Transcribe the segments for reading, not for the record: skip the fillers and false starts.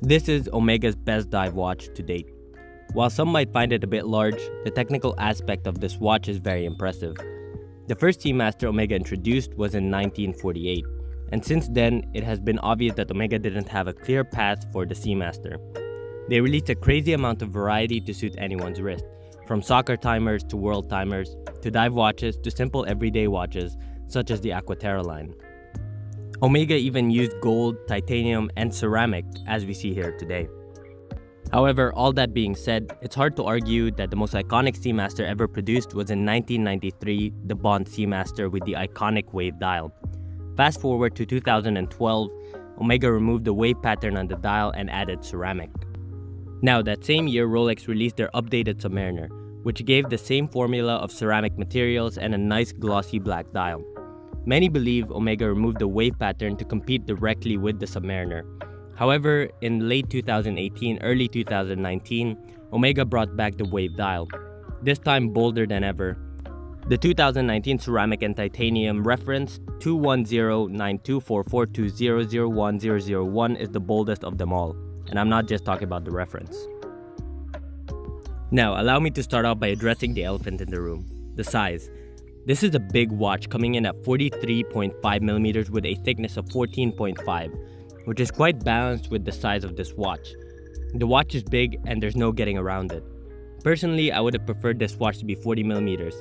This is Omega's best dive watch to date. While some might find it a bit large, the technical aspect of this watch is very impressive. The first Seamaster Omega introduced was in 1948, and since then, it has been obvious that Omega didn't have a clear path for the Seamaster. They released a crazy amount of variety to suit anyone's wrist, from soccer timers to world timers, to dive watches to simple everyday watches, such as the Aqua line. Omega even used gold, titanium, and ceramic, as we see here today. However, all that being said, it's hard to argue that the most iconic Seamaster ever produced was in 1993, the Bond Seamaster with the iconic wave dial. Fast forward to 2012, Omega removed the wave pattern on the dial and added ceramic. Now, that same year, Rolex released their updated Submariner, which gave the same formula of ceramic materials and a nice glossy black dial. Many believe Omega removed the wave pattern to compete directly with the Submariner. However, in late 2018, early 2019, Omega brought back the wave dial, this time bolder than ever. The 2019 ceramic and titanium reference 210924420010001 is the boldest of them all, and I'm not just talking about the reference. Now, allow me to start off by addressing the elephant in the room, the size. This is a big watch coming in at 43.5mm with a thickness of 14.5, which is quite balanced with the size of this watch. The watch is big and there's no getting around it. Personally, I would have preferred this watch to be 40mm.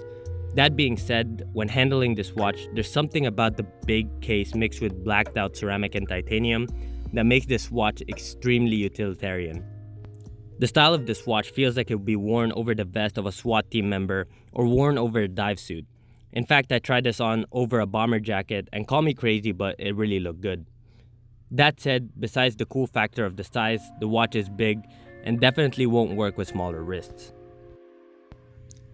That being said, when handling this watch, there's something about the big case mixed with blacked out ceramic and titanium that makes this watch extremely utilitarian. The style of this watch feels like it would be worn over the vest of a SWAT team member or worn over a dive suit. In fact, I tried this on over a bomber jacket, and call me crazy, but it really looked good. That said, besides the cool factor of the size, the watch is big and definitely won't work with smaller wrists.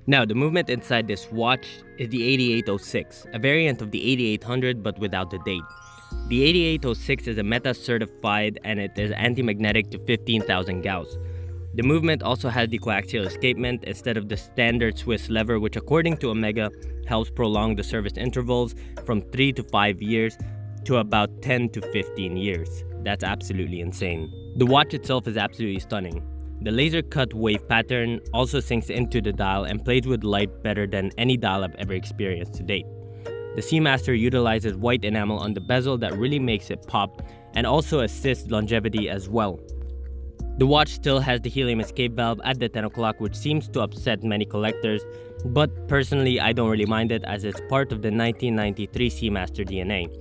Now, the movement inside this watch is the 8806, a variant of the 8800 but without the date. The 8806 is a META certified and it is anti-magnetic to 15,000 Gauss. The movement also has the coaxial escapement instead of the standard Swiss lever, which according to Omega helps prolong the service intervals from 3 to 5 years to about 10 to 15 years. That's absolutely insane. The watch itself is absolutely stunning. The laser cut wave pattern also sinks into the dial and plays with light better than any dial I've ever experienced to date. The Seamaster utilizes white enamel on the bezel that really makes it pop and also assists longevity as well. The watch still has the helium escape valve at the 10 o'clock, which seems to upset many collectors, but personally I don't really mind it as it's part of the 1993 Seamaster DNA.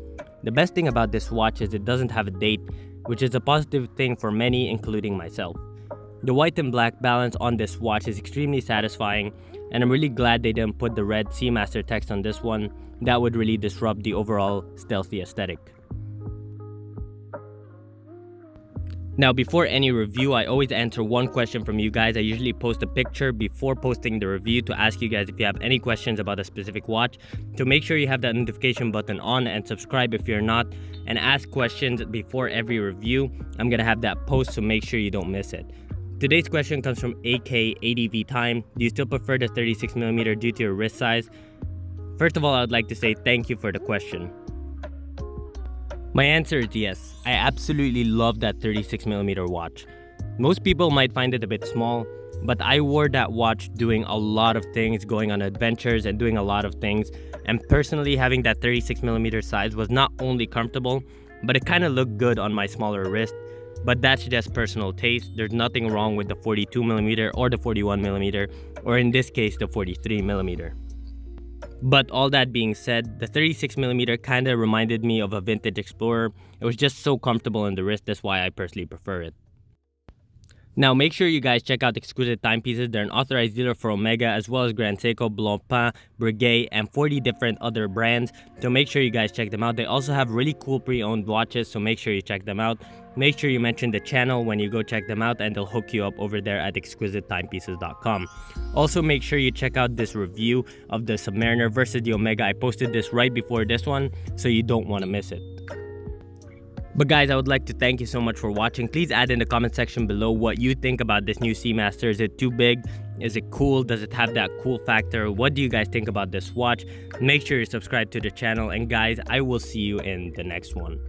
The best thing about this watch is it doesn't have a date, which is a positive thing for many, including myself. The white and black balance on this watch is extremely satisfying, and I'm really glad they didn't put the red Seamaster text on this one. That would really disrupt the overall stealthy aesthetic. Now, before any review, I always answer one question from you guys. I usually post a picture before posting the review to ask you guys if you have any questions about a specific watch. So make sure you have that notification button on and subscribe if you're not, and ask questions before every review. I'm gonna have that post, so make sure you don't miss it. Today's question comes from AK80V Time. Do you still prefer the 36mm due to your wrist size? First of all, I would like to say thank you for the question. My answer is yes. I absolutely love that 36mm watch. Most people might find it a bit small, but I wore that watch doing a lot of things, going on adventures and doing a lot of things. And personally, having that 36mm size was not only comfortable, but it kind of looked good on my smaller wrist. But that's just personal taste. There's nothing wrong with the 42mm or the 41mm, or in this case, the 43mm. But all that being said, the 36mm kind of reminded me of a vintage Explorer. It was just so comfortable in the wrist, that's why I personally prefer it. Now, make sure you guys check out Exquisite Timepieces. They're an authorized dealer for Omega as well as Grand Seiko, Blancpain, Breguet, and 40 different other brands. So make sure you guys check them out. They also have really cool pre-owned watches, so make sure you check them out. Make sure you mention the channel when you go check them out and they'll hook you up over there at exquisitetimepieces.com. Also, make sure you check out this review of the Submariner versus the Omega. I posted this right before this one, so you don't want to miss it. But guys, I would like to thank you so much for watching. Please add in the comment section below what you think about this new Seamaster. Is it too big? Is it cool? Does it have that cool factor? What do you guys think about this watch? Make sure you subscribe to the channel, and guys, I will see you in the next one.